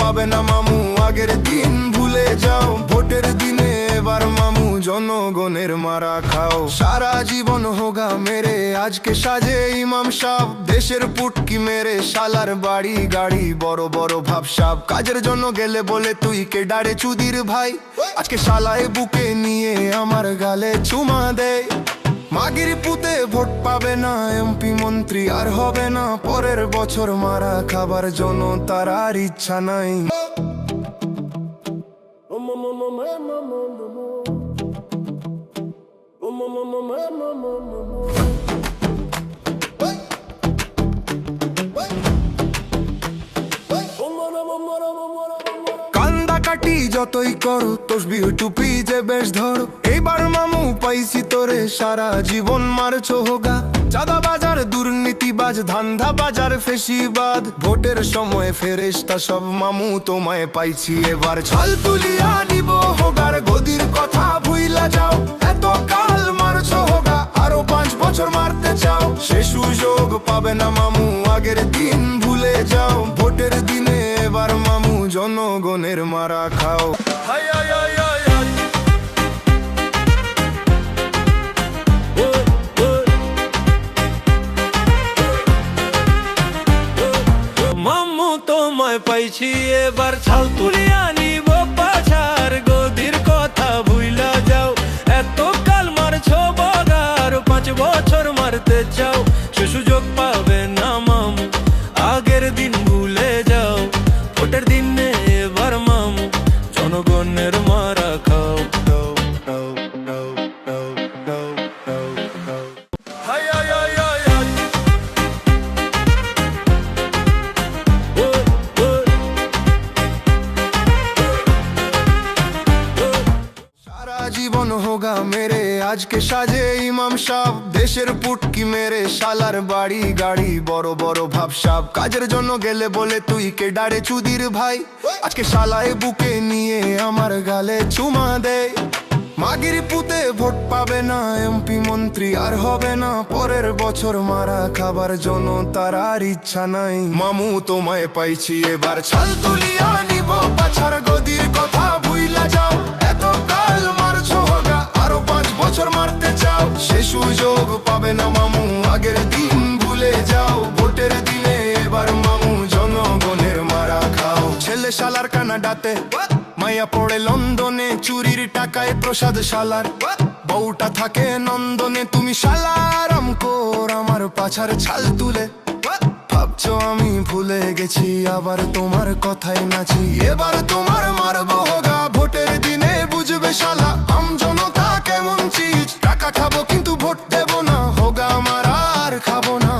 পাবে না মামু, আগের দিন ভুলে যাও। ভোটের দিনে এবার মামু জনগণের মারা খাও। সারা জীবন হোগা মেরে আজকে সাজে ইমাম সাহেব, দেশের পুটকি মেরে শালার বাড়ি গাড়ি বড় বড় ভাবসাব। কাজের জন্য গেলে বলে তুই কে ডারে চুদির ভাই, আজকে শালায় বুকে নিয়ে আমার গালে চুমা দেয়। মাগির পুতে ভোট পাবে না, এমপি মন্ত্রী আর হবে না, পরের বছর মারা খাবার জন্য তার আর ইচ্ছা নাই। কান্দাকাটি যতই করো তসবিহ টুপি যে বেশ ধরো, এইবার মামু পাইছি তোরে সারা জীবন মারছো হোগা। চাঁদা বাজার দুর্নীতিবাজ ধান্দা বাজার ফেসিবাদ, ভোটের সময় ফেরেশতা সব মামু তোমায় পাইছি এবার। ছল তুলিয়া নিব হোগার গদির কথা ভুইলা যাও, এত কাল মারছো হোগা আরো 5 বছর মারতে চাও। সে সুযোগ পাবে না মামু, আগের দিন ভুলে যাও। ভোটের দিনে এবার মামু জনগণের মারা খাও। হাই হাই হাই হাই হাই। মামু তোমায় পাইছি এবার, ছাল তুলিয়া নিব পাছার গদির কথা ভুইলা যাও। এত কাল মারছো বগার 5 বছর মারতে চাও। সে সুযোগ পাবে না মামু, আগের দিন ভুলে যাও। ভোটের দিনে এবার মামু জনগণের মারা খাও। হাই হাই হাই হাই হাই। সারা জীবন হোগা মেরে আজকে সাজে ইমাম সাহেব, দেশের পুটকি মেরে শালার বাড়ি গাড়ি বড় বড় ভাবসাব। কাজের জন্য গেলে বলে তুই কে ডারে চুদির ভাই, আজকে শালায় বুকে নিয়ে আমার গালে চুমা দেয়। মাগির পুতে ভোট পাবে না, এমপি মন্ত্রী আর হবে না, পরের বছর মারা খাবার জন্য তার আর ইচ্ছা নাই। মামু তোমায় পাইছি এবার, ছাল তুলিয়া নিব পাছার গদির কথা ভুইলা যাও। এত কাল মারছো হোগা আরো 5 বছর মারতে চাও। সে সুযোগ পাবে না মামু, আগের দিন ভুলে যাও। ভোটের দিনে এবার মামু জনগণের মারা খাও। ছেলে শালার কানাডাতে, মাইয়া পড়ে লন্ডনে, চুরির টাকায় প্রসাদ শালার, বউটা থাকে নন্দনে। তুমি শালার আমকোর আমার পাছার ছাল তুলে, ভাবছো আমি ভুলে গেছি আবার তোমার কথাই নাচি। এবার তোমার মারবো হোগা ভোটের দিনে, বুঝবে শালা আম জনতা কেমন চিজ। টাকা খাবো কিন্তু ভোট দেবো না, হোগা আমার আর খাবো না।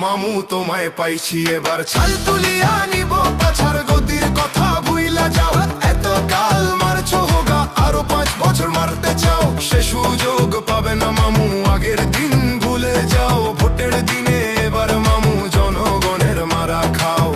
মামু তোমায় পাইছি এবার, ছাল তুলিয়া নিব পাছার গদির কথা ভুইলা যাও। এত কাল মারছো হোগা আরো 5 বছর মারতে চাও। সে সুযোগ পাবে না মামু, আগের দিন ভুলে যাও। ভোটের দিনে এবার মামু জনগণের মারা খাও।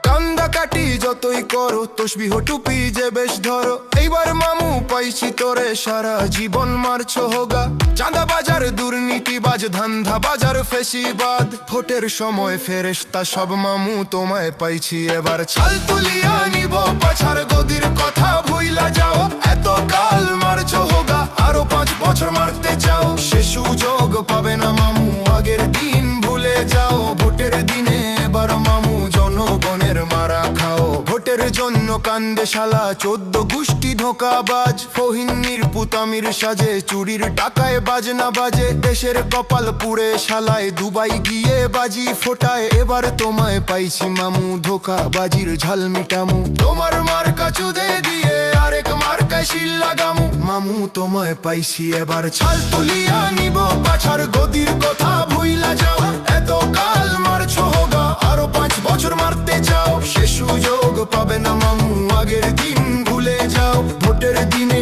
কান্দাকাটি যতই করো তসবিহ টুপি যে বেশ ধরো, এইবার মামু পাইছি তোরে সারা জীবন মারছো হোগা। চাঁদা বাজার দুর্নীতিবাজ ধান্দা বাজার ফেসিবাদ, ভোটের সময় ফেরেশতা সব মামু তোমায় পাইছি এবার। ছাল তুলিয়া নিব পাছার গদির কথা ভুইলা যাও। এত কাল মারছো হোগা আরো 5 বছর মারতে চাও। সে সুযোগ পাবে না মামু, আগের দিন ভুলে যাও। ভোটের দিনে এবার মামু জনগণের মারা খাও। ভোটের জন্য কান্দে শালা 14 গোষ্ঠী ধোঁকাবাজ, ফহিনীর পুতামির সাজে চুরির টাকায় বাজনা বাজে। দেশের কপাল পুড়ে শালায় দুবাই গিয়ে বাজি ফোটায়। এবার তোমায় পাইছি মামু ধোঁকাবাজির ঝাল মিটামু। তোমার মার্কা চুদে দিয়ে আরেক মার্কায় শিল লাগামু। মামু তোমায় পাইছি এবার, ছাল তুলিয়া নিব পাছার গদির কথা ভুইলা যাও। এত কাল মারছো হোগা আরো 5 বছর মারতে চাও। সে সুযোগ পাবে না মামু, আগের দিন ভুলে যাও। ভোটের দিনে